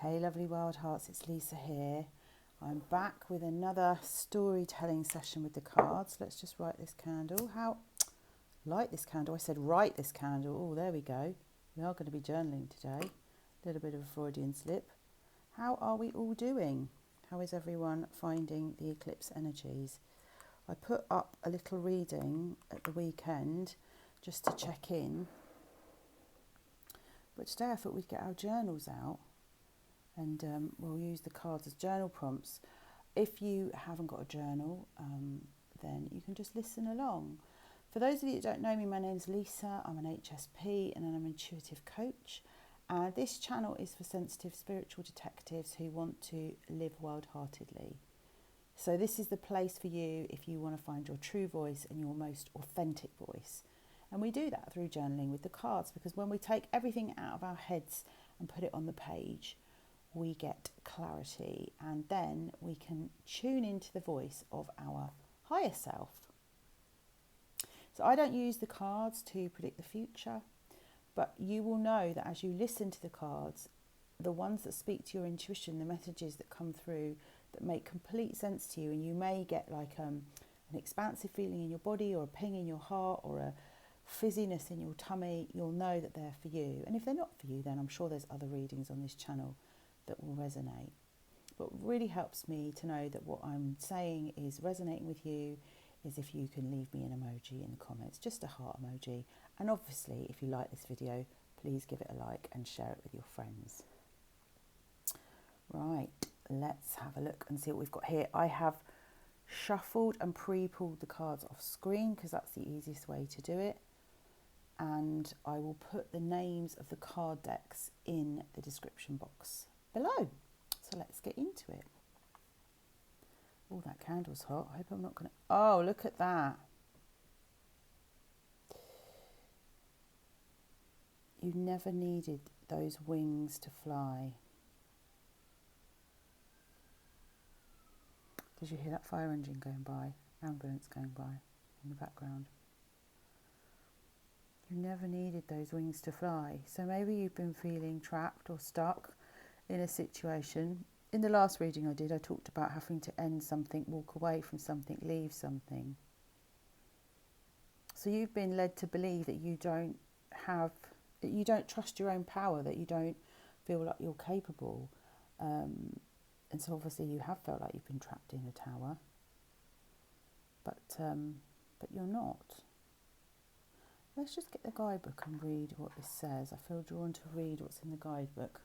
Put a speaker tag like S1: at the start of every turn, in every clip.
S1: Hey lovely wild hearts, it's Lisa here. I'm back with another storytelling session with the cards. Let's just write this candle. Light this candle. I said write this candle. Oh, there we go. We are going to be journaling today. A little bit of a Freudian slip. How are we all doing? How is everyone finding the eclipse energies? I put up a little reading at the weekend just to check in. But today I thought we'd get our journals out. And we'll use the cards as journal prompts. If you haven't got a journal, then you can just listen along. For those of you that don't know me, my name's Lisa. I'm an HSP and I'm an intuitive coach. This channel is for sensitive spiritual detectives who want to live wild-heartedly. So this is the place for you if you want to find your true voice and your most authentic voice. And we do that through journaling with the cards, because when we take everything out of our heads and put it on the page, we get clarity, and then we can tune into the voice of our higher self. So I don't use the cards to predict the future, but you will know that as you listen to the cards, the ones that speak to your intuition, the messages that come through that make complete sense to you, and you may get like an expansive feeling in your body, or a ping in your heart, or a fizziness in your tummy, you'll know that they're for you. And if they're not for you, then I'm sure there's other readings on this channel that will resonate. But what really helps me to know that what I'm saying is resonating with you is if you can leave me an emoji in the comments, just a heart emoji. And obviously, if you like this video, please give it a like and share it with your friends. Right, let's have a look and see what we've got here. I have shuffled and pre-pulled the cards off screen because that's the easiest way to do it. And I will put the names of the card decks in the description box below. So let's get into it. Oh, that candle's hot. I hope I'm not going to... Oh, look at that. You never needed those wings to fly. Did you hear that fire engine going by? Ambulance going by in the background. You never needed those wings to fly. So maybe you've been feeling trapped or stuck in a situation. In the last reading I did, I talked about having to end something, walk away from something, leave something. So you've been led to believe that you don't trust your own power, that you don't feel like you're capable. And so obviously you have felt like you've been trapped in a tower. But you're not. Let's just get the guidebook and read what this says. I feel drawn to read what's in the guidebook.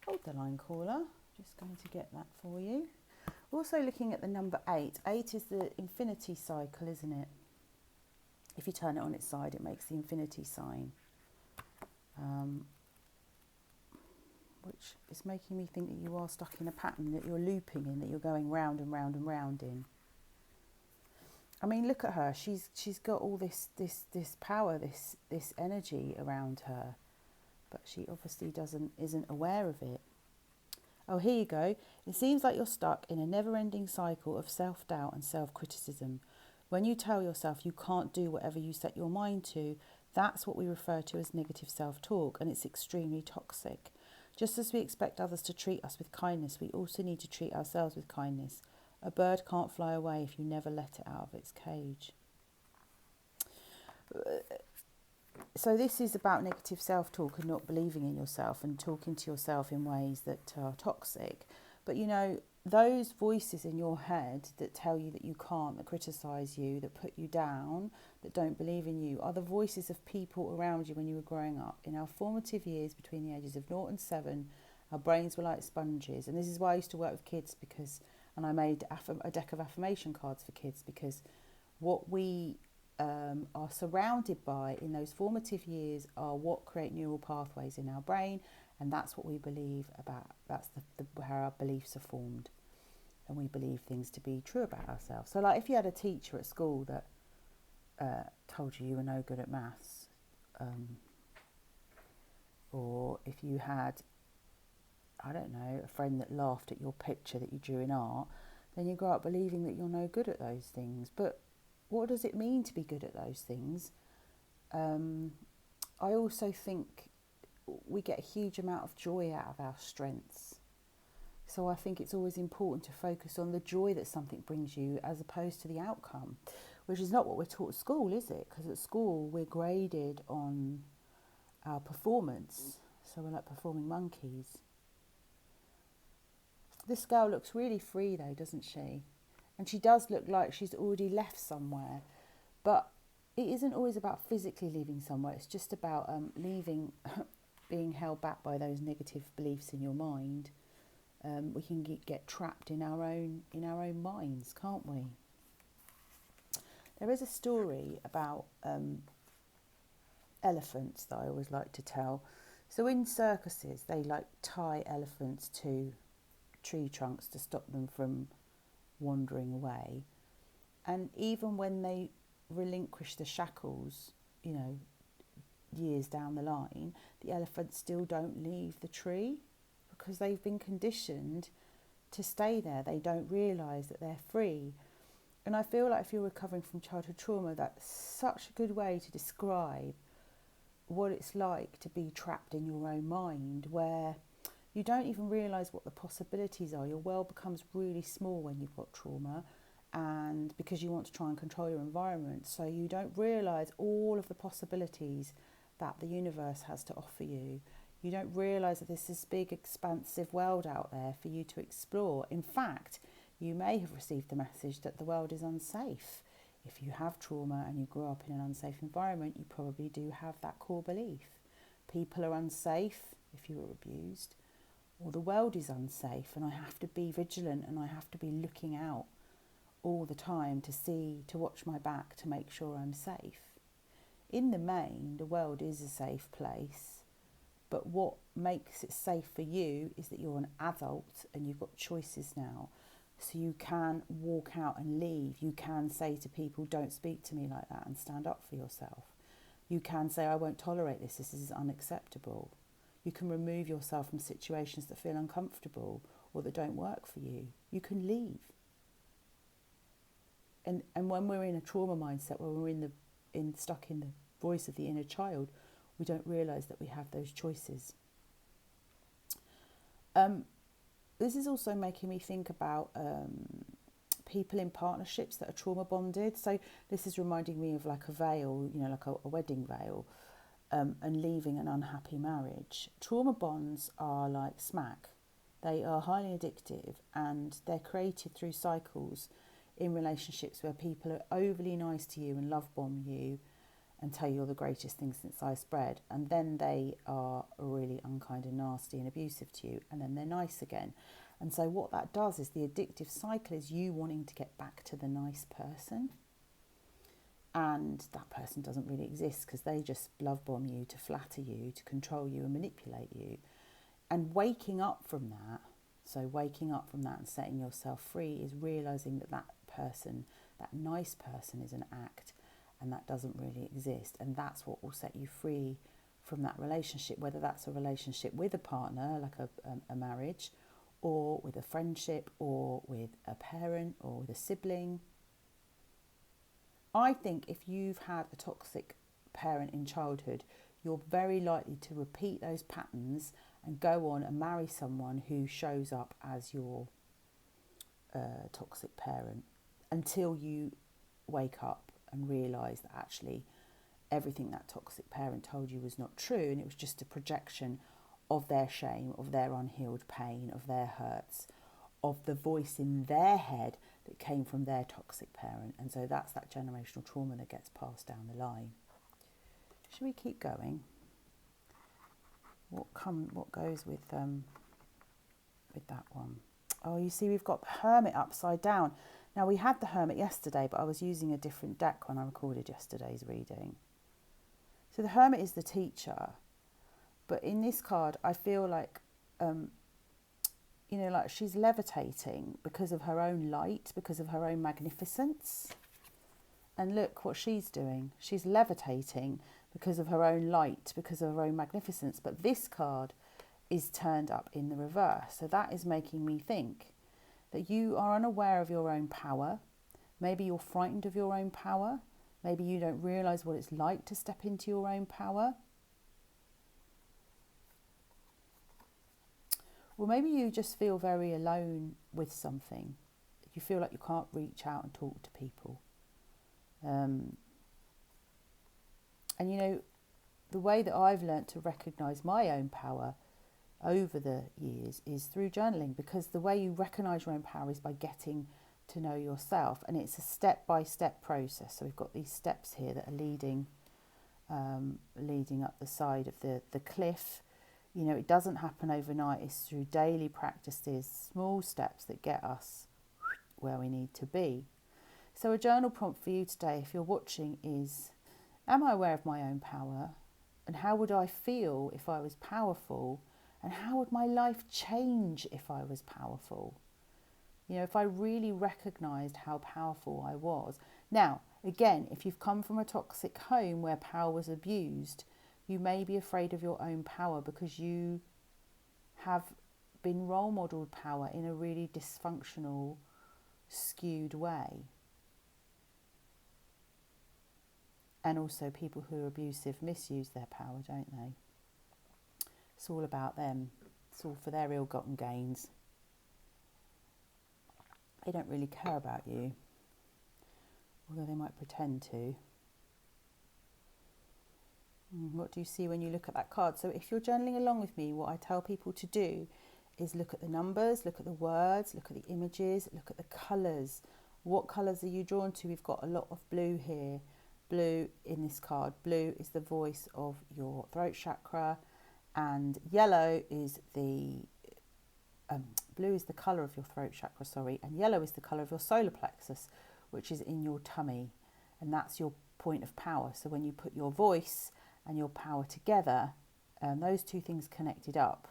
S1: Hold the line, caller. Just going to get that for you. Also looking at the number 8. 8 is the infinity cycle, isn't it? If you turn it on its side, it makes the infinity sign. Which is making me think that you are stuck in a pattern, that you're looping in, that you're going round and round and round in. I mean, look at her. She's got all this power, this energy around her, but she obviously isn't aware of it. Oh, here you go. It seems like you're stuck in a never-ending cycle of self-doubt and self-criticism. When you tell yourself you can't do whatever you set your mind to, that's what we refer to as negative self-talk, and it's extremely toxic. Just as we expect others to treat us with kindness, we also need to treat ourselves with kindness. A bird can't fly away if you never let it out of its cage. So this is about negative self-talk and not believing in yourself and talking to yourself in ways that are toxic. But you know, those voices in your head that tell you that you can't, that criticise you, that put you down, that don't believe in you, are the voices of people around you when you were growing up. In our formative years between the ages of 0 and 7, our brains were like sponges. And this is why I used to work with kids, and I made a deck of affirmation cards for kids, because what we are surrounded by in those formative years are what create neural pathways in our brain, and that's what we believe about. That's how our beliefs are formed, and we believe things to be true about ourselves. So like if you had a teacher at school that told you were no good at maths, or if you had, I don't know, a friend that laughed at your picture that you drew in art, then you grow up believing that you're no good at those things. But what does it mean to be good at those things? I also think we get a huge amount of joy out of our strengths. So I think it's always important to focus on the joy that something brings you as opposed to the outcome, which is not what we're taught at school, is it? Because at school we're graded on our performance. So we're like performing monkeys. This girl looks really free though, doesn't she? And she does look like she's already left somewhere. But it isn't always about physically leaving somewhere. It's just about leaving, being held back by those negative beliefs in your mind. We can get trapped in our own minds, can't we? There is a story about elephants that I always like to tell. So in circuses, they like tie elephants to tree trunks to stop them from wandering away. And even when they relinquish the shackles, you know, years down the line, the elephants still don't leave the tree because they've been conditioned to stay there. They don't realise that they're free. And I feel like if you're recovering from childhood trauma, that's such a good way to describe what it's like to be trapped in your own mind, where you don't even realise what the possibilities are. Your world becomes really small when you've got trauma, and because you want to try and control your environment, so you don't realise all of the possibilities that the universe has to offer you. You don't realise that there's this big expansive world out there for you to explore. In fact, you may have received the message that the world is unsafe. If you have trauma and you grew up in an unsafe environment, you probably do have that core belief. People are unsafe if you were abused, or the world is unsafe and I have to be vigilant and I have to be looking out all the time to watch my back to make sure I'm safe. In the main, the world is a safe place, but what makes it safe for you is that you're an adult and you've got choices now. So you can walk out and leave. You can say to people, don't speak to me like that, and stand up for yourself. You can say, I won't tolerate this. This is unacceptable. You can remove yourself from situations that feel uncomfortable or that don't work for you. You can leave. And when we're in a trauma mindset, when we're stuck in the voice of the inner child, we don't realise that we have those choices. This is also making me think about people in partnerships that are trauma bonded. So this is reminding me of like a veil, you know, like a wedding veil, and leaving an unhappy marriage. Trauma bonds are like smack. They are highly addictive, and they're created through cycles in relationships where people are overly nice to you and love bomb you and tell you you're the greatest thing since sliced bread, and then they are really unkind and nasty and abusive to you, and then they're nice again. And so what that does is the addictive cycle is you wanting to get back to the nice person, and that person doesn't really exist because they just love bomb you to flatter you, to control you and manipulate you. And waking up from that, and setting yourself free, is realising that person, that nice person, is an act, and that doesn't really exist. And that's what will set you free from that relationship, whether that's a relationship with a partner, like a marriage, or with a friendship, or with a parent, or with a sibling. I think if you've had a toxic parent in childhood, you're very likely to repeat those patterns and go on and marry someone who shows up as your toxic parent, until you wake up and realise that actually everything that toxic parent told you was not true, and it was just a projection of their shame, of their unhealed pain, of their hurts, of the voice in their head that came from their toxic parent. And so that's that generational trauma that gets passed down the line. Should we keep going? What goes with that one? Oh, you see, we've got the Hermit upside down. Now, we had the Hermit yesterday, but I was using a different deck when I recorded yesterday's reading. So the Hermit is the teacher, but in this card, I feel like, like she's levitating because of her own light, because of her own magnificence. And look what she's doing. She's levitating because of her own light, because of her own magnificence. But this card is turned up in the reverse. So that is making me think that you are unaware of your own power. Maybe you're frightened of your own power. Maybe you don't realise what it's like to step into your own power. Well, maybe you just feel very alone with something. You feel like you can't reach out and talk to people. And you know, the way that I've learnt to recognise my own power over the years is through journaling, because the way you recognise your own power is by getting to know yourself, and it's a step-by-step process. So we've got these steps here that are leading up the side of the cliff. You know, it doesn't happen overnight. It's through daily practices, small steps that get us where we need to be. So a journal prompt for you today, if you're watching, is, am I aware of my own power? And how would I feel if I was powerful? And how would my life change if I was powerful? You know, if I really recognised how powerful I was. Now, again, if you've come from a toxic home where power was abused, you may be afraid of your own power because you have been role modelled power in a really dysfunctional, skewed way. And also people who are abusive misuse their power, don't they? It's all about them. It's all for their ill-gotten gains. They don't really care about you, although they might pretend to. What do you see when you look at that card? So if you're journaling along with me, what I tell people to do is look at the numbers, look at the words, look at the images, look at the colours. What colours are you drawn to? We've got a lot of blue here. Blue in this card. Blue is the voice of your throat chakra, and yellow is the blue is the colour of your throat chakra, and yellow is the colour of your solar plexus, which is in your tummy, and that's your point of power. So when you put your voice and your power together, those two things connected up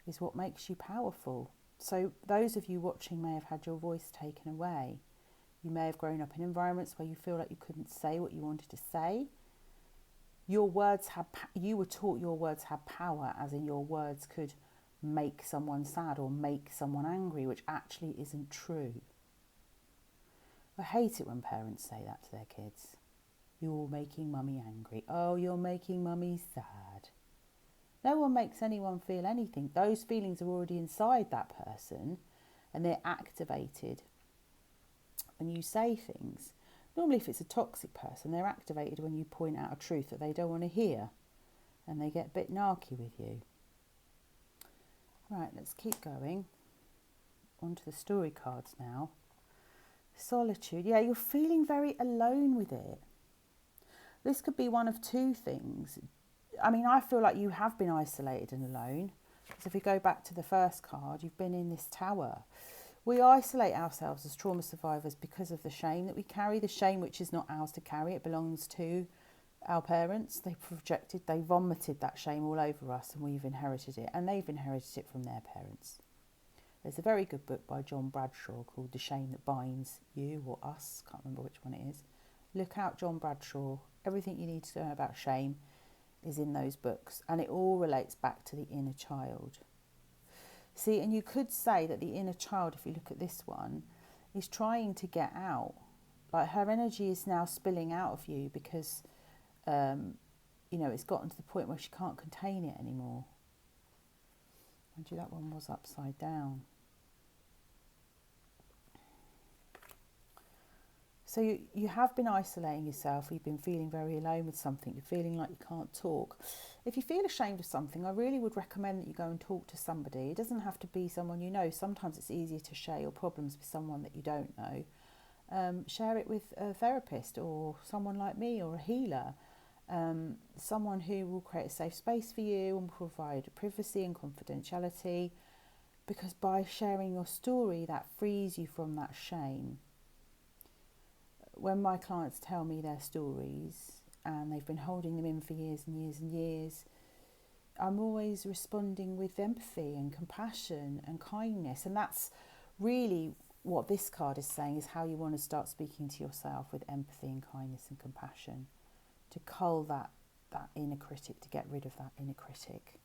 S1: is what makes you powerful. So those of you watching may have had your voice taken away. You may have grown up in environments where you feel like you couldn't say what you wanted to say. Your words you were taught your words had power, as in your words could make someone sad or make someone angry, which actually isn't true. I hate it when parents say that to their kids. You're making mummy angry. Oh, you're making mummy sad. No one makes anyone feel anything. Those feelings are already inside that person, and they're activated when you say things. Normally, if it's a toxic person, they're activated when you point out a truth that they don't want to hear, and they get a bit narky with you. Right, let's keep going. On to the story cards now. Solitude. Yeah, you're feeling very alone with it. This could be one of two things. I mean, I feel like you have been isolated and alone. So if we go back to the first card, you've been in this tower. We isolate ourselves as trauma survivors because of the shame that we carry. The shame which is not ours to carry. It belongs to our parents. They vomited that shame all over us, and we've inherited it. And they've inherited it from their parents. There's a very good book by John Bradshaw called The Shame That Binds You or Us. Can't remember which one it is. Look out John Bradshaw. Everything you need to know about shame is in those books. And it all relates back to the inner child. See, and you could say that the inner child, if you look at this one, is trying to get out. Like her energy is now spilling out of you because, it's gotten to the point where she can't contain it anymore. Mind you, that one was upside down. So you have been isolating yourself. You've been feeling very alone with something. You're feeling like you can't talk. If you feel ashamed of something, I really would recommend that you go and talk to somebody. It doesn't have to be someone you know. Sometimes it's easier to share your problems with someone that you don't know. Share it with a therapist or someone like me or a healer. Someone who will create a safe space for you and provide privacy and confidentiality. Because by sharing your story, that frees you from that shame. When my clients tell me their stories and they've been holding them in for years and years and years, I'm always responding with empathy and compassion and kindness. And that's really what this card is saying, is how you want to start speaking to yourself with empathy and kindness and compassion, to cull that inner critic, to get rid of that inner critic.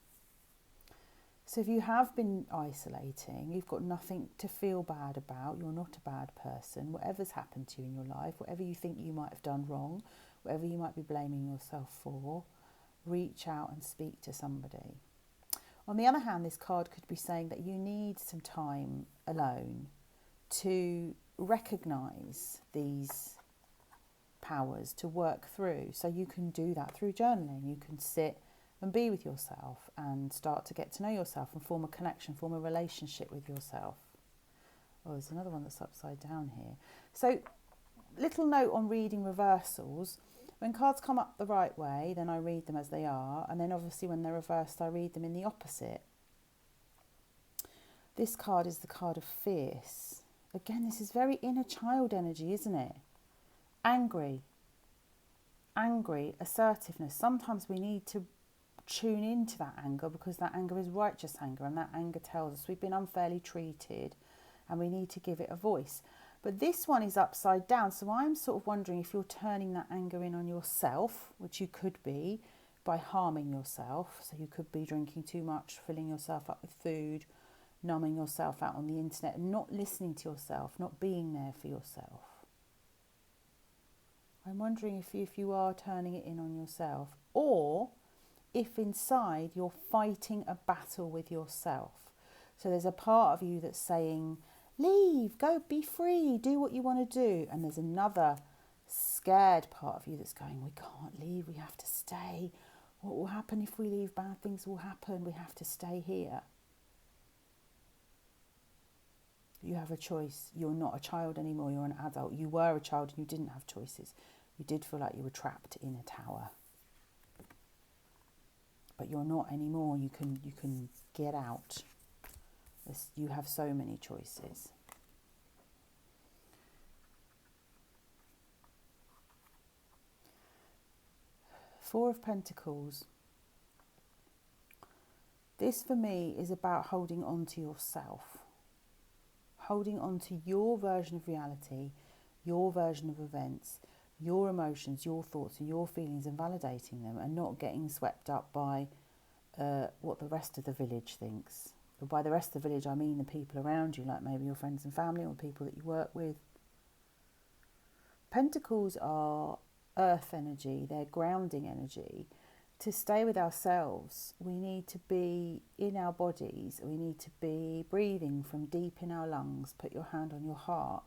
S1: So if you have been isolating, you've got nothing to feel bad about, you're not a bad person, whatever's happened to you in your life, whatever you think you might have done wrong, whatever you might be blaming yourself for, reach out and speak to somebody. On the other hand, this card could be saying that you need some time alone to recognise these powers, to work through. So you can do that through journaling. You can sit and be with yourself and start to get to know yourself and form a connection, form a relationship with yourself. Oh, there's another one that's upside down here. So, little note on reading reversals. When cards come up the right way, then I read them as they are. And then obviously when they're reversed, I read them in the opposite. This card is the card of fierce. Again, this is very inner child energy, isn't it? Angry, assertiveness. Sometimes we need to tune into that anger because that anger is righteous anger, and that anger tells us we've been unfairly treated and we need to give it a voice. But this one is upside down, so I'm sort of wondering if you're turning that anger in on yourself, which you could be by harming yourself. So you could be drinking too much, filling yourself up with food, numbing yourself out on the internet, and not listening to yourself, not being there for yourself. I'm wondering if you are turning it in on yourself, or if inside you're fighting a battle with yourself. So there's a part of you that's saying, leave, go, be free, do what you want to do. And there's another scared part of you that's going, we can't leave, we have to stay. What will happen if we leave? Bad things will happen, we have to stay here. You have a choice. You're not a child anymore, you're an adult. You were a child and you didn't have choices. You did feel like you were trapped in a tower. But you're not anymore. You can get out. You have so many choices. Four of Pentacles. This for me is about holding on to yourself. Holding on to your version of reality, your version of events, your emotions, your thoughts and your feelings, and validating them, and not getting swept up by what the rest of the village thinks. But by the rest of the village, I mean the people around you, like maybe your friends and family or people that you work with. Pentacles are earth energy, they're grounding energy. To stay with ourselves, we need to be in our bodies, we need to be breathing from deep in our lungs. Put your hand on your heart,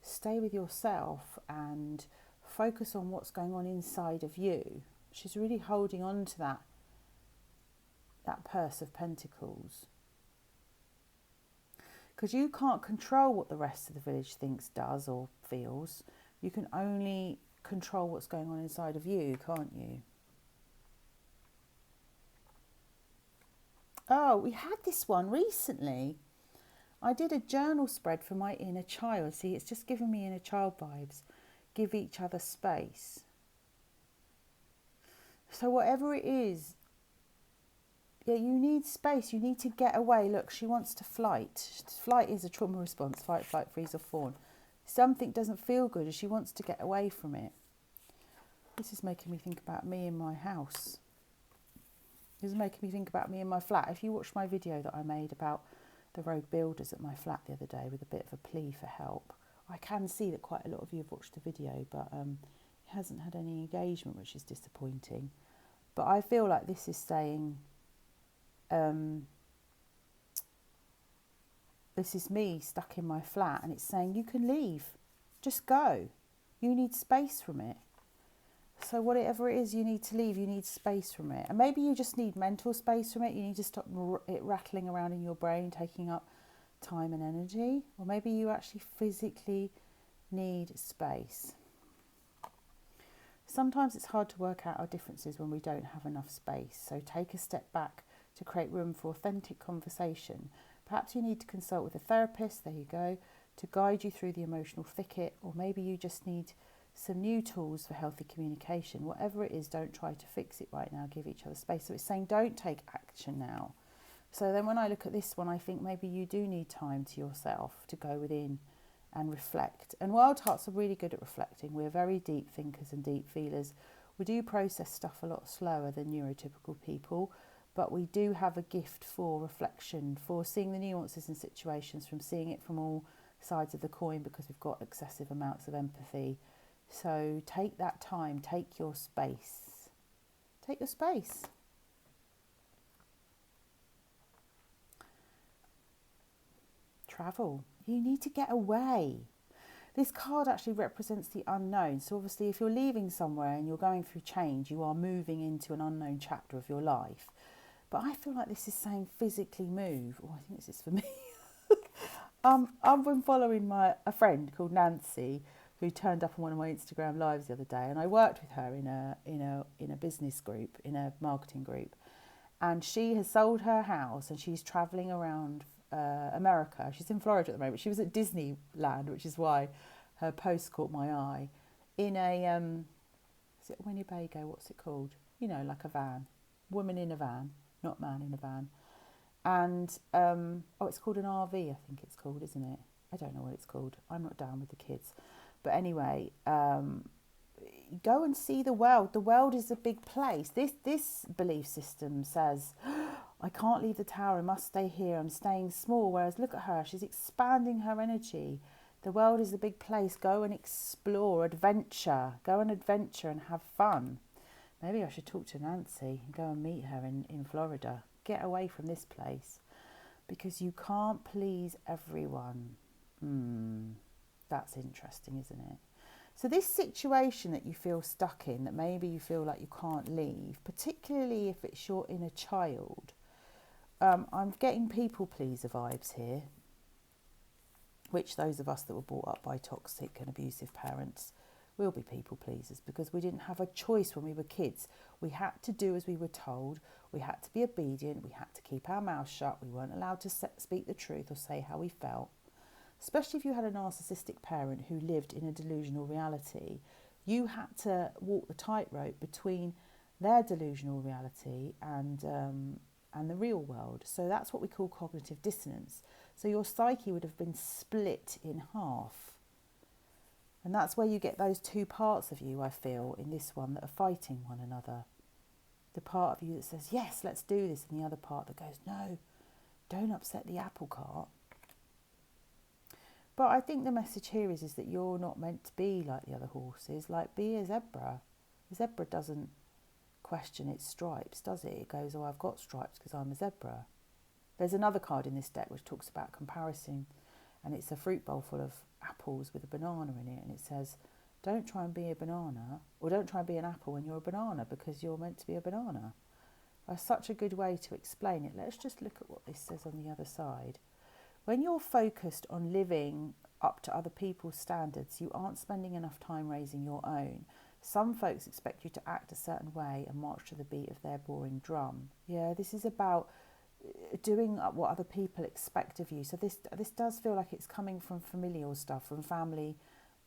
S1: stay with yourself and focus on what's going on inside of you. She's really holding on to that purse of pentacles. Because you can't control what the rest of the village thinks, does or feels. You can only control what's going on inside of you, can't you? Oh, we had this one recently. I did a journal spread for my inner child. See, it's just giving me inner child vibes. Give each other space. So whatever it is, yeah, you need space. You need to get away. Look, she wants to flight. Flight is a trauma response. Fight, flight, freeze or fawn. Something doesn't feel good and she wants to get away from it. This is making me think about me in my house. This is making me think about me in my flat. If you watched my video that I made about the rogue builders at my flat the other day with a bit of a plea for help, I can see that quite a lot of you have watched the video, but it hasn't had any engagement, which is disappointing. But I feel like this is saying, this is me stuck in my flat, and it's saying you can leave, just go. You need space from it. So whatever it is you need to leave, you need space from it. And maybe you just need mental space from it. You need to stop it rattling around in your brain, taking up time and energy. Or maybe you actually physically need space. Sometimes it's hard to work out our differences when we don't have enough space. So take a step back to create room for authentic conversation. Perhaps you need to consult with a therapist, there you go, to guide you through the emotional thicket. Or maybe you just need some new tools for healthy communication. Whatever it is, don't try to fix it right now. Give each other space. So it's saying don't take action now. So then when I look at this one, I think maybe you do need time to yourself to go within and reflect. And wild hearts are really good at reflecting. We're very deep thinkers and deep feelers. We do process stuff a lot slower than neurotypical people, but we do have a gift for reflection, for seeing the nuances in situations, from seeing it from all sides of the coin, because we've got excessive amounts of empathy. So take that time, take your space. Take your space. travel. You need to get away. This card actually represents the unknown. So obviously if you're leaving somewhere and you're going through change, you are moving into an unknown chapter of your life. But I feel like this is saying physically move. Oh, I think this is for me. I've been following a friend called Nancy, who turned up on one of my Instagram lives the other day, and I worked with her in a business group, in a marketing group, and she has sold her house and she's travelling around America. She's in Florida at the moment. She was at Disneyland, which is why her post caught my eye. In a is it Winnebago? What's it called? You know, like a van, woman in a van, not man in a van. And it's called an RV, I think it's called, isn't it? I don't know what it's called. I'm not down with the kids. But anyway, go and see the world. The world is a big place. This belief system says, I can't leave the tower, I must stay here, I'm staying small. Whereas look at her, she's expanding her energy. The world is a big place. Go and explore, adventure. Go and adventure and have fun. Maybe I should talk to Nancy and go and meet her in Florida. Get away from this place, because you can't please everyone. That's interesting, isn't it? So this situation that you feel stuck in, that maybe you feel like you can't leave, particularly if it's your inner child, I'm getting people pleaser vibes here, which those of us that were brought up by toxic and abusive parents will be people pleasers, because we didn't have a choice when we were kids. We had to do as we were told. We had to be obedient. We had to keep our mouths shut. We weren't allowed to speak the truth or say how we felt. Especially if you had a narcissistic parent who lived in a delusional reality, you had to walk the tightrope between their delusional reality and the real world. So that's what we call cognitive dissonance. So your psyche would have been split in half. And that's where you get those two parts of you, I feel, in this one that are fighting one another. The part of you that says, yes, let's do this, and the other part that goes, no, don't upset the apple cart. But I think the message here is that you're not meant to be like the other horses. Like, be a zebra. A zebra doesn't question its stripes, does it? It goes, oh, I've got stripes because I'm a zebra. There's another card in this deck which talks about comparison, and it's a fruit bowl full of apples with a banana in it, and it says, don't try and be a banana, or don't try and be an apple when you're a banana, because you're meant to be a banana. That's such a good way to explain it. Let's just look at what this says on the other side. When you're focused on living up to other people's standards, you aren't spending enough time raising your own. Some folks expect you to act a certain way and march to the beat of their boring drum. Yeah, this is about doing what other people expect of you. So this does feel like it's coming from familial stuff, from family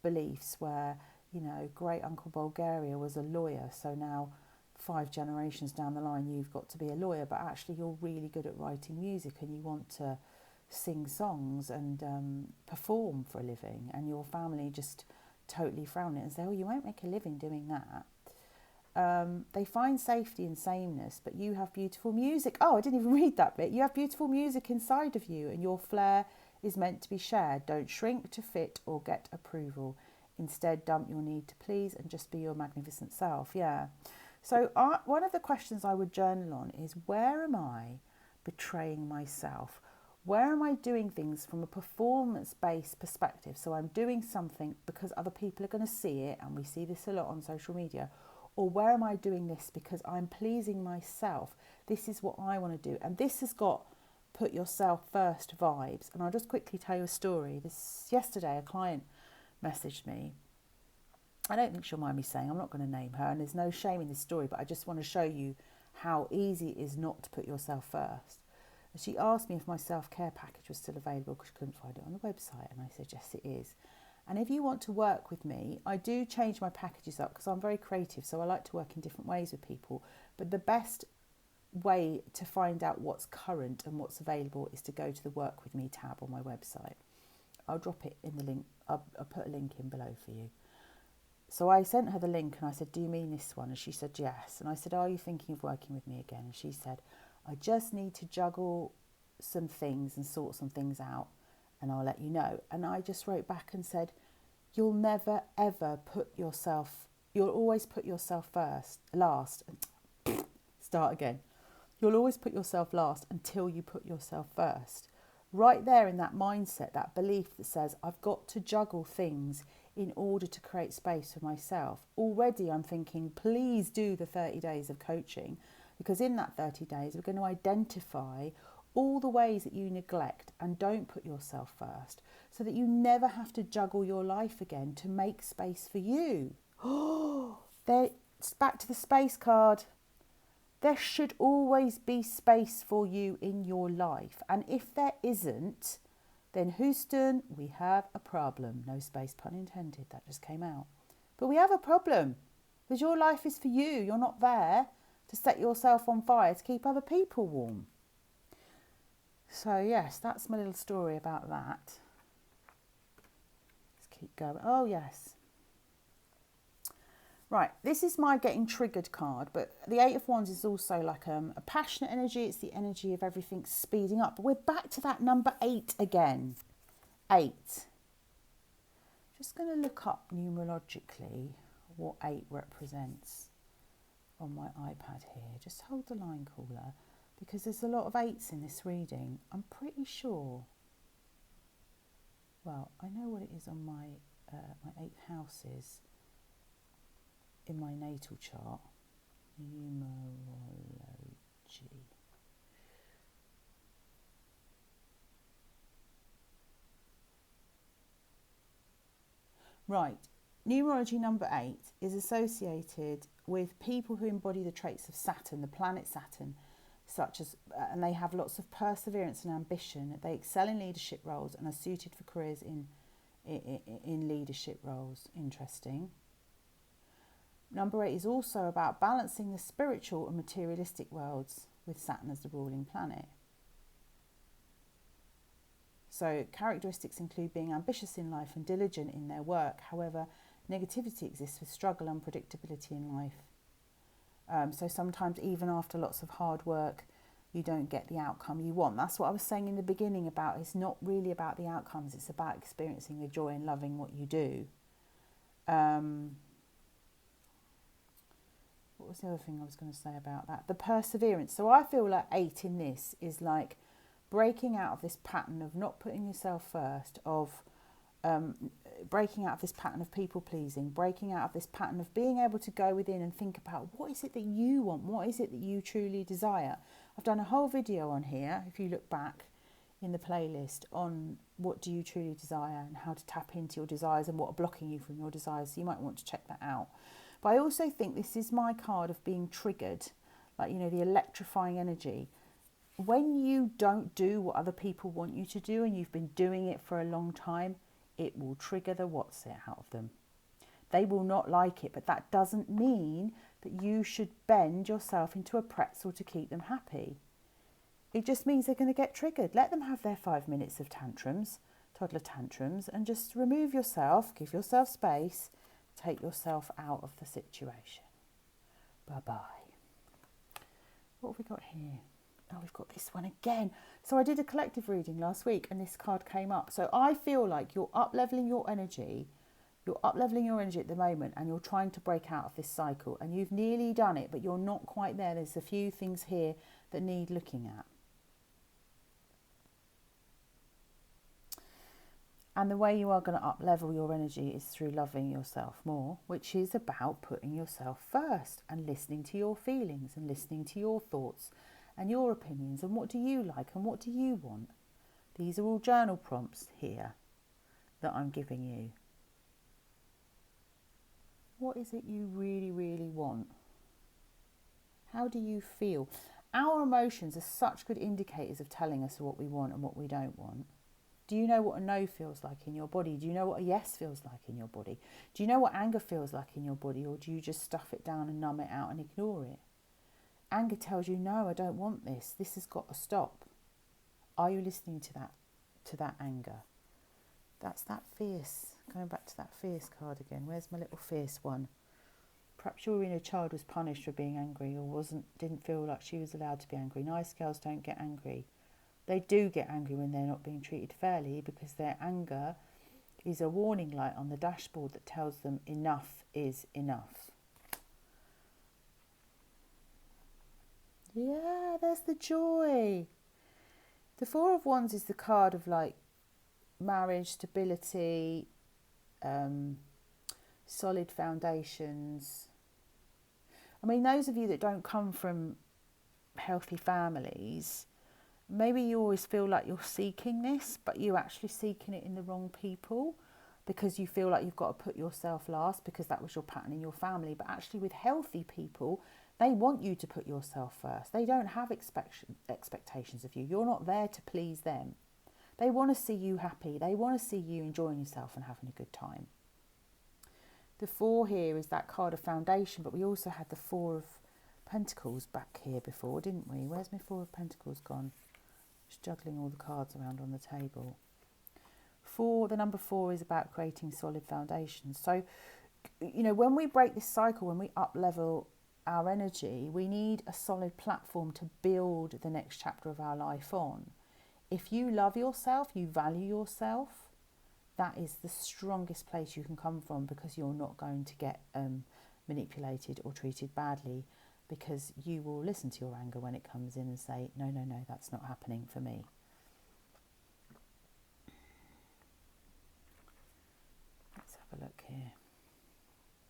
S1: beliefs, where, you know, great Uncle Bulgaria was a lawyer, so now 5 generations down the line you've got to be a lawyer, but actually you're really good at writing music and you want to sing songs and perform for a living, and your family just totally frown it and say, oh, you won't make a living doing that. They find safety in sameness, but you have beautiful music. Oh, I didn't even read that bit. You have beautiful music inside of you, and your flair is meant to be shared. Don't shrink to fit or get approval. Instead, dump your need to please and just be your magnificent self. Yeah. So one of the questions I would journal on is, where am I betraying myself? Where am I doing things from a performance-based perspective? So I'm doing something because other people are going to see it, and we see this a lot on social media. Or where am I doing this because I'm pleasing myself? This is what I want to do. And this has got put yourself first vibes. And I'll just quickly tell you a story. Yesterday, a client messaged me. I don't think she'll mind me saying, I'm not going to name her, and there's no shame in this story, but I just want to show you how easy it is not to put yourself first. And she asked me if my self-care package was still available because she couldn't find it on the website, and I said, yes, it is. And if you want to work with me, I do change my packages up because I'm very creative, so I like to work in different ways with people. But the best way to find out what's current and what's available is to go to the Work With Me tab on my website. I'll drop it in the link. I'll put a link in below for you. So I sent her the link and I said, do you mean this one? And she said, yes. And I said, are you thinking of working with me again? And she said, I just need to juggle some things and sort some things out, and I'll let you know. And I just wrote back and said, you'll never, ever you'll always put yourself last. Start again. You'll always put yourself last until you put yourself first. right there in that mindset, that belief that says, I've got to juggle things in order to create space for myself. Already I'm thinking, please do the 30 days of coaching, because in that 30 days, we're going to identify all the ways that you neglect and don't put yourself first, so that you never have to juggle your life again to make space for you. Oh, it's back to the space card. There should always be space for you in your life. And if there isn't, then Houston, we have a problem. No space pun intended, that just came out. But we have a problem, because your life is for you. You're not there to set yourself on fire to keep other people warm. So yes, that's my little story about that. Let's keep going. Oh yes. Right, this is my getting triggered card, but the Eight of Wands is also like a passionate energy. It's the energy of everything speeding up. But we're back to that number 8 again. 8. Just going to look up numerologically what 8 represents on my iPad here. Just hold the line, caller, because there's a lot of 8s in this reading. I'm pretty sure. Well, I know what it is on my 8th houses. In my natal chart, numerology. Right, numerology number 8 is associated with people who embody the traits of Saturn, the planet Saturn, such as, and they have lots of perseverance and ambition. They excel in leadership roles and are suited for careers in leadership roles. Interesting. Number 8 is also about balancing the spiritual and materialistic worlds with Saturn as the ruling planet. So characteristics include being ambitious in life and diligent in their work. However, negativity exists with struggle and unpredictability in life. So sometimes even after lots of hard work, you don't get the outcome you want. That's what I was saying in the beginning about it's not really about the outcomes. It's about experiencing the joy and loving what you do. What was the other thing I was going to say about that? The perseverance. So I feel like 8 in this is like breaking out of this pattern of not putting yourself first, of breaking out of this pattern of people pleasing, breaking out of this pattern of being able to go within and think about what is it that you want, what is it that you truly desire. I've done a whole video on here, if you look back in the playlist, on what do you truly desire and how to tap into your desires and what are blocking you from your desires. So you might want to check that out. But I also think this is my card of being triggered, like, you know, the electrifying energy. When you don't do what other people want you to do and you've been doing it for a long time, it will trigger the what's it out of them. They will not like it, but that doesn't mean that you should bend yourself into a pretzel to keep them happy. It just means they're going to get triggered. Let them have their 5 minutes of tantrums, toddler tantrums, and just remove yourself, give yourself space, take yourself out of the situation. Bye-bye. What have we got here? Oh, we've got this one again. So I did a collective reading last week and this card came up. So I feel like you're up-leveling your energy. You're up-leveling your energy at the moment and you're trying to break out of this cycle. And you've nearly done it, but you're not quite there. There's a few things here that need looking at. And the way you are going to up-level your energy is through loving yourself more, which is about putting yourself first and listening to your feelings and listening to your thoughts and your opinions and what do you like and what do you want. These are all journal prompts here that I'm giving you. What is it you really, really want? How do you feel? Our emotions are such good indicators of telling us what we want and what we don't want. Do you know what a no feels like in your body? Do you know what a yes feels like in your body? Do you know what anger feels like in your body, or do you just stuff it down and numb it out and ignore it? Anger tells you, no, I don't want this. This has got to stop. Are you listening to that anger? That's that fierce. Going back to that fierce card again. Where's my little fierce one? Perhaps your inner child was punished for being angry or didn't feel like she was allowed to be angry. Nice girls don't get angry. They do get angry when they're not being treated fairly, because their anger is a warning light on the dashboard that tells them enough is enough. Yeah, there's the joy. The Four of Wands is the card of like marriage, stability, solid foundations. I mean, those of you that don't come from healthy families, maybe you always feel like you're seeking this, but you're actually seeking it in the wrong people, because you feel like you've got to put yourself last because that was your pattern in your family. But actually with healthy people, they want you to put yourself first. They don't have expectations of you. You're not there to please them. They want to see you happy. They want to see you enjoying yourself and having a good time. The Four here is that card of foundation, but we also had the Four of Pentacles back here before, didn't we? Where's my Four of Pentacles gone? Just juggling all the cards around on the table. The number 4 is about creating solid foundations. So, you know, when we break this cycle, when we up level our energy, we need a solid platform to build the next chapter of our life on. If you love yourself, you value yourself, that is the strongest place you can come from, because you're not going to get manipulated or treated badly, because you will listen to your anger when it comes in and say, no, no, no, that's not happening for me. Let's have a look here.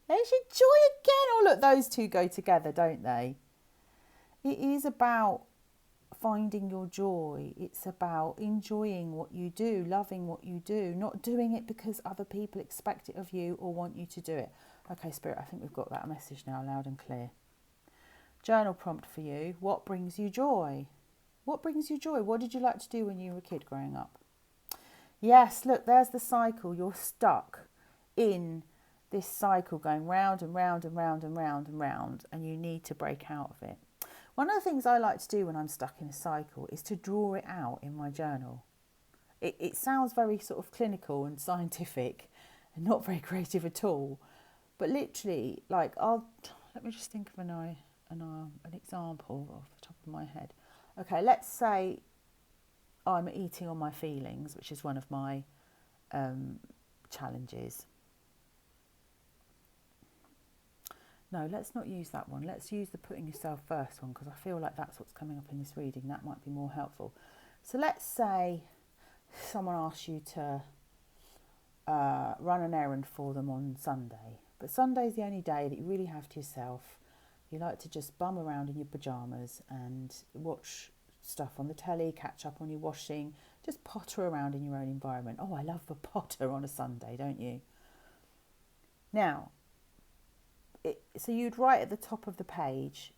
S1: There's your joy again. Oh, look, those two go together, don't they? It is about finding your joy. It's about enjoying what you do, loving what you do, not doing it because other people expect it of you or want you to do it. Okay, Spirit, I think we've got that message now loud and clear. Journal prompt for you. What brings you joy? What brings you joy? What did you like to do when you were a kid growing up? Yes, look, there's the cycle. You're stuck in this cycle going round and round and round and round and round, and you need to break out of it. One of the things I like to do when I'm stuck in a cycle is to draw it out in my journal. It sounds very sort of clinical and scientific and not very creative at all. But literally, like, let me just think of an example off the top of my head. Okay, let's say I'm eating on my feelings, which is one of my challenges. No, let's not use that one. Let's use the putting yourself first one, because I feel like that's what's coming up in this reading. That might be more helpful. So let's say someone asks you to run an errand for them on Sunday. But Sunday's the only day that you really have to yourself. You like to just bum around in your pyjamas and watch stuff on the telly, catch up on your washing, just potter around in your own environment. Oh, I love a potter on a Sunday, don't you? Now, so you'd write at the top of the page,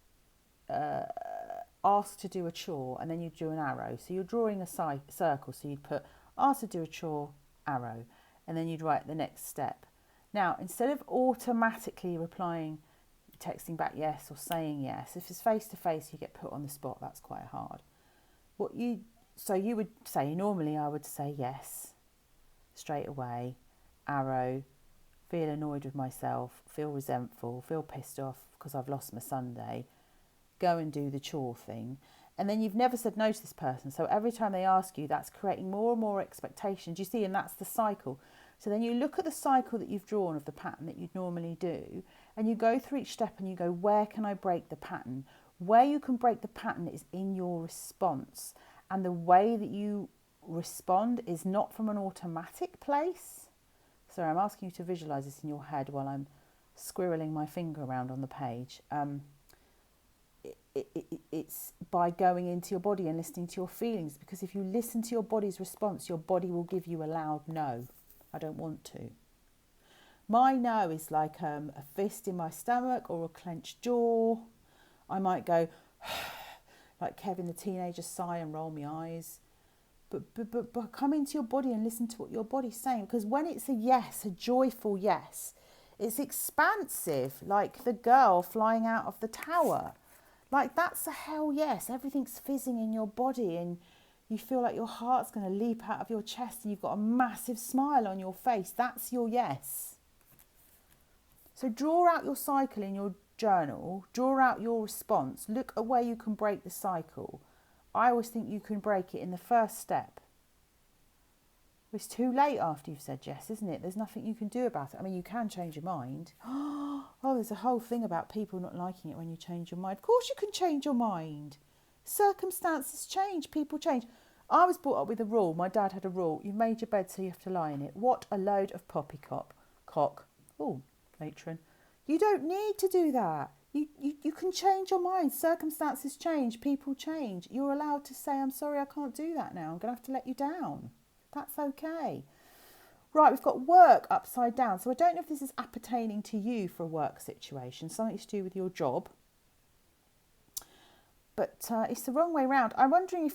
S1: ask to do a chore, and then you'd do an arrow. So you're drawing a circle, so you'd put ask to do a chore, arrow, and then you'd write the next step. Now, instead of automatically replying, texting back yes or saying yes, if it's face to face, you get put on the spot. That's quite hard. So you would say, normally I would say yes, straight away, arrow, feel annoyed with myself, feel resentful, feel pissed off because I've lost my Sunday, go and do the chore thing. And then you've never said no to this person. So every time they ask you, that's creating more and more expectations, you see, and that's the cycle. So then you look at the cycle that you've drawn of the pattern that you'd normally do, and you go through each step and you go, where can I break the pattern? Where you can break the pattern is in your response. And the way that you respond is not from an automatic place. Sorry, I'm asking you to visualise this in your head while I'm squirreling my finger around on the page. It's by going into your body and listening to your feelings, because if you listen to your body's response, your body will give you a loud no. I don't want to. My no is like a fist in my stomach or a clenched jaw. I might go like Kevin the teenager, sigh and roll my eyes. But come into your body and listen to what your body's saying, because when it's a yes, a joyful yes, it's expansive, like the girl flying out of the tower. Like, that's a hell yes. Everything's fizzing in your body and you feel like your heart's going to leap out of your chest and you've got a massive smile on your face. That's your yes. So draw out your cycle in your journal, draw out your response, look at where you can break the cycle. I always think you can break it in the first step. It's too late after you've said yes, isn't it? There's nothing you can do about it. I mean, you can change your mind. Oh, there's a whole thing about people not liking it when you change your mind. Of course you can change your mind. Circumstances change, people change. I was brought up with a rule. My dad had a rule. You've made your bed, so you have to lie in it. What a load of poppycock. Oh, matron. You don't need to do that. You can change your mind. Circumstances change. People change. You're allowed to say, I'm sorry, I can't do that now. I'm going to have to let you down. That's okay. Right, we've got work upside down. So I don't know if this is appertaining to you for a work situation, something to do with your job. But it's the wrong way round. I'm wondering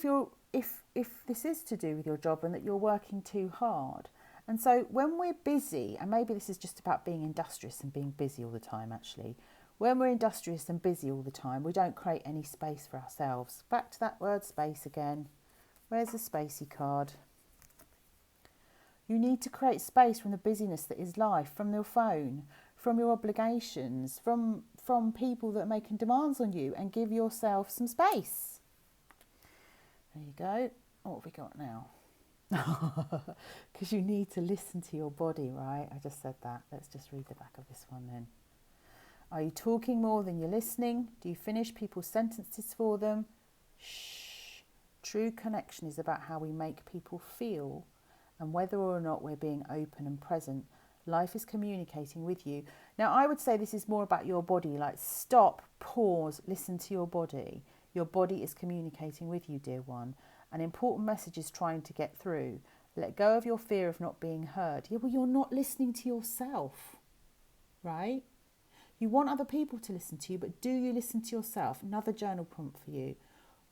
S1: if this is to do with your job and that you're working too hard. And so when we're busy, and maybe this is just about being industrious and being busy all the time actually, when we're industrious and busy all the time, we don't create any space for ourselves. Back to that word space again. Where's the spacey card? You need to create space from the busyness that is life, from your phone, from your obligations, from people that are making demands on you, and give yourself some space. There you go. What have we got now? Because you need to listen to your body, right? I just said that. Let's just read the back of this one then. Are you talking more than you're listening? Do you finish people's sentences for them? Shh. True connection is about how we make people feel and whether or not we're being open and present. Life is communicating with you. Now, I would say this is more about your body. Like, stop, pause, listen to your body. Your body is communicating with you, dear one. An important message is trying to get through. Let go of your fear of not being heard. Yeah, well, you're not listening to yourself, right? You want other people to listen to you, but do you listen to yourself? Another journal prompt for you.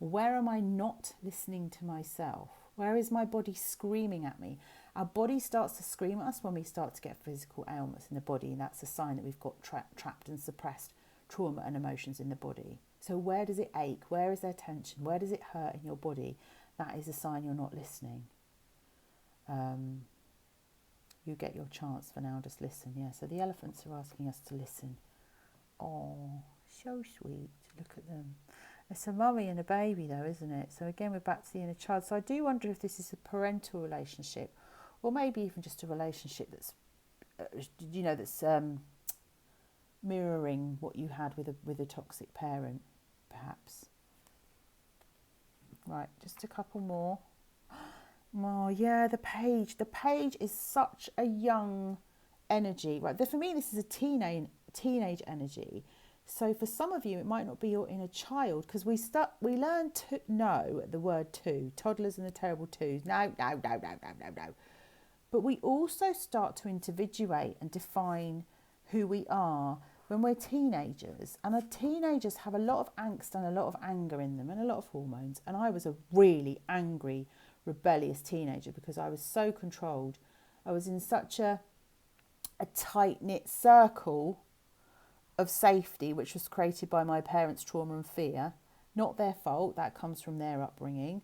S1: Where am I not listening to myself? Where is my body screaming at me? Our body starts to scream at us when we start to get physical ailments in the body, and that's a sign that we've got trapped and suppressed trauma and emotions in the body. So where does it ache? Where is there tension? Where does it hurt in your body? That is a sign you're not listening. You get your chance for now, just listen. Yeah, so the elephants are asking us to listen. Oh, so sweet. Look at them. It's a mummy and a baby though, isn't it? So again, we're back to the inner child. So I do wonder if this is a parental relationship, or maybe even just a relationship that's, that's mirroring what you had with a toxic parent, perhaps. Right, just a couple more. Oh yeah, the page. The page is such a young energy. Right, for me, this is a teenage energy. So for some of you, it might not be your inner child, because we learn to know the word two, toddlers and the terrible twos. No. But we also start to individuate and define who we are when we're teenagers. And our teenagers have a lot of angst and a lot of anger in them and a lot of hormones. And I was a really angry, rebellious teenager because I was so controlled. I was in such a tight-knit circle of safety, which was created by my parents' trauma and fear. Not their fault, that comes from their upbringing.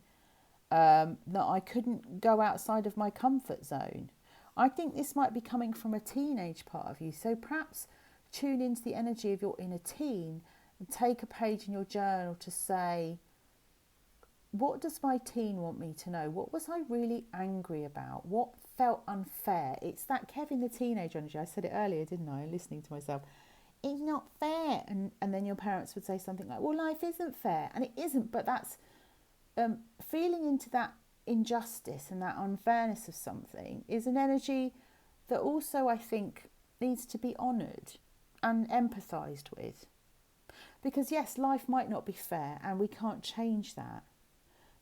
S1: That I couldn't go outside of my comfort zone. I think this might be coming from a teenage part of you. So perhaps tune into the energy of your inner teen and take a page in your journal to say, what does my teen want me to know? What was I really angry about? What felt unfair? It's that Kevin the teenager energy. I said it earlier, didn't I? Listening to myself. It's not fair. And then your parents would say something like, well, life isn't fair. And it isn't, but that's feeling into that injustice and that unfairness of something is an energy that also, I think, needs to be honoured and empathised with. Because yes, life might not be fair and we can't change that.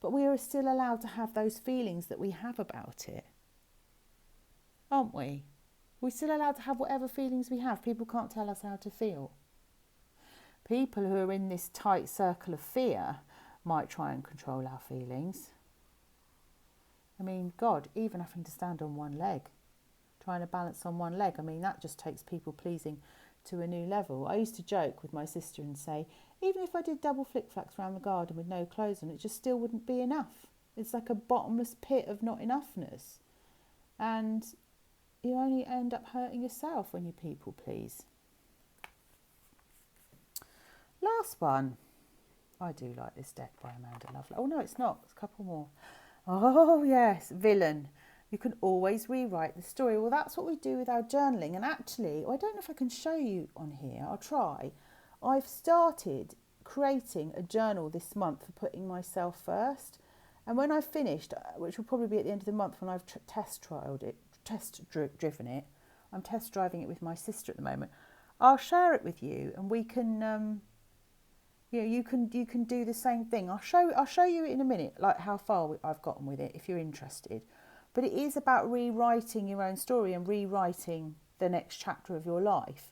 S1: But we are still allowed to have those feelings that we have about it. Aren't we? We're still allowed to have whatever feelings we have. People can't tell us how to feel. People who are in this tight circle of fear might try and control our feelings. I mean, God, even having to stand on one leg, trying to balance on one leg, I mean, that just takes people pleasing to a new level. I used to joke with my sister and say, even if I did double flick-flacks around the garden with no clothes on, it just still wouldn't be enough. It's like a bottomless pit of not enoughness. And you only end up hurting yourself when you people please. Last one. I do like this deck by Amanda Lovelace. Oh no, it's not. It's a couple more. Oh yes, villain. You can always rewrite the story. Well, that's what we do with our journaling. And actually, I don't know if I can show you on here. I'll try. I've started creating a journal this month for putting myself first. And when I've finished, which will probably be at the end of the month when I've test driven it, I'm test driving it with my sister at the moment, I'll share it with you, and we can, you can do the same thing. I'll show you in a minute, like how far I've gotten with it, if you're interested. But it is about rewriting your own story and rewriting the next chapter of your life.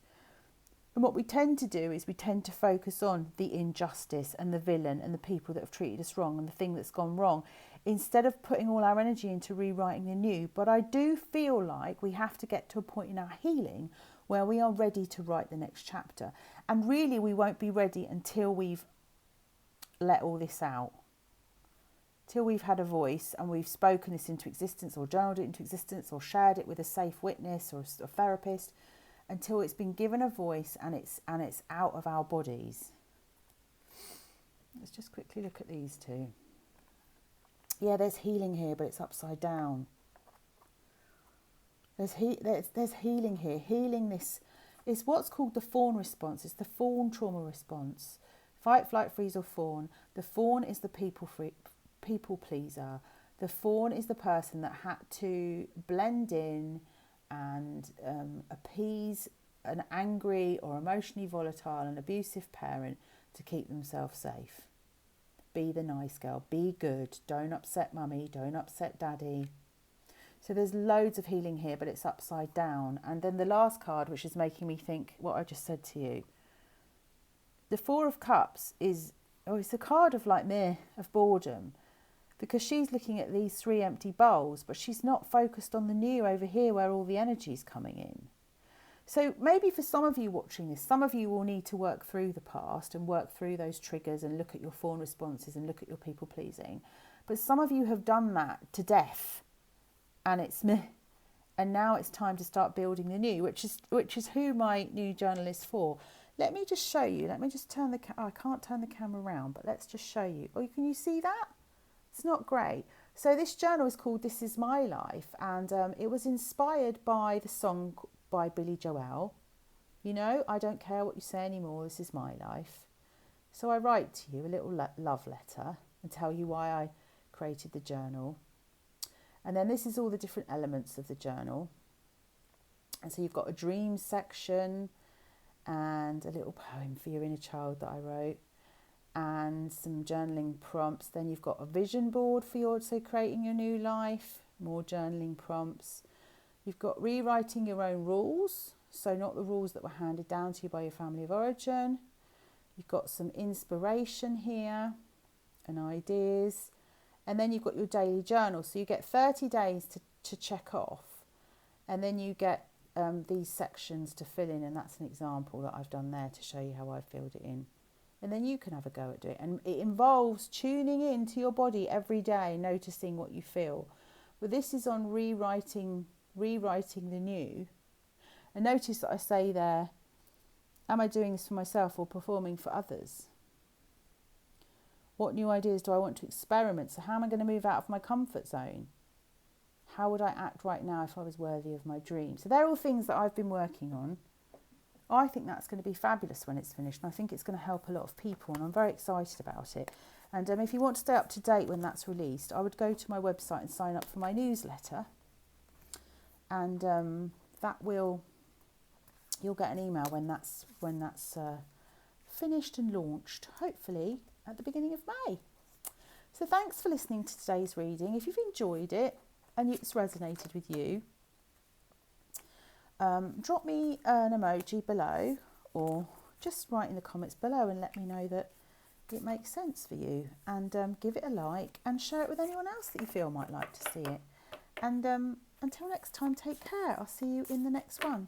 S1: And what we tend to do is we tend to focus on the injustice and the villain and the people that have treated us wrong and the thing that's gone wrong, instead of putting all our energy into rewriting the new. But I do feel like we have to get to a point in our healing where we are ready to write the next chapter. And really, we won't be ready until we've let all this out. Till we've had a voice and we've spoken this into existence, or journaled it into existence, or shared it with a safe witness or a therapist, until it's been given a voice and it's out of our bodies. Let's just quickly look at these two. Yeah, there's healing here, but it's upside down. There's healing here. Healing this is what's called the fawn response. It's the fawn trauma response. Fight, flight, freeze or fawn. The fawn is the people pleaser. The fawn is the person that had to blend in and appease an angry or emotionally volatile and abusive parent to keep themselves safe. Be the nice girl, be good, don't upset mummy, don't upset daddy. So there's loads of healing here, but it's upside down. And then the last card, which is making me think what I just said to you. The Four of Cups it's a card of of boredom, because she's looking at these three empty bowls, but she's not focused on the new over here where all the energy is coming in. So maybe for some of you watching this, some of you will need to work through the past and work through those triggers and look at your fawn responses and look at your people pleasing. But some of you have done that to death, and it's meh. And now it's time to start building the new, which is who my new journal is for. Let me just show you. Let me just turn I can't turn the camera around, but let's just show you. Oh, can you see that? It's not great. So this journal is called This Is My Life, and it was inspired by the song by Billy Joel. You know, I don't care what you say anymore, this is my life. So I write to you a little love letter and tell you why I created the journal. And then this is all the different elements of the journal. And so you've got a dream section and a little poem for your inner child that I wrote, and some journaling prompts. Then you've got a vision board for creating your new life, more journaling prompts. You've got rewriting your own rules, so not the rules that were handed down to you by your family of origin. You've got some inspiration here and ideas. And then you've got your daily journal. So you get 30 days to check off. And then you get these sections to fill in. And that's an example that I've done there to show you how I filled it in. And then you can have a go at it. And it involves tuning into your body every day, noticing what you feel. But this is on rewriting the new. And notice that I say there, am I doing this for myself or performing for others? What new ideas do I want to experiment? So how am I going to move out of my comfort zone? How would I act right now if I was worthy of my dream? So they're all things that I've been working on. I think that's going to be fabulous when it's finished, and I think it's going to help a lot of people, and I'm very excited about it. And if you want to stay up to date when that's released, I would go to my website and sign up for my newsletter, and you'll get an email when that's finished and launched, hopefully at the beginning of May. So thanks for listening to today's reading. If you've enjoyed it and it's resonated with you, drop me an emoji below, or just write in the comments below and let me know that it makes sense for you, and give it a like and share it with anyone else that you feel might like to see it. And until next time, take care. I'll see you in the next one.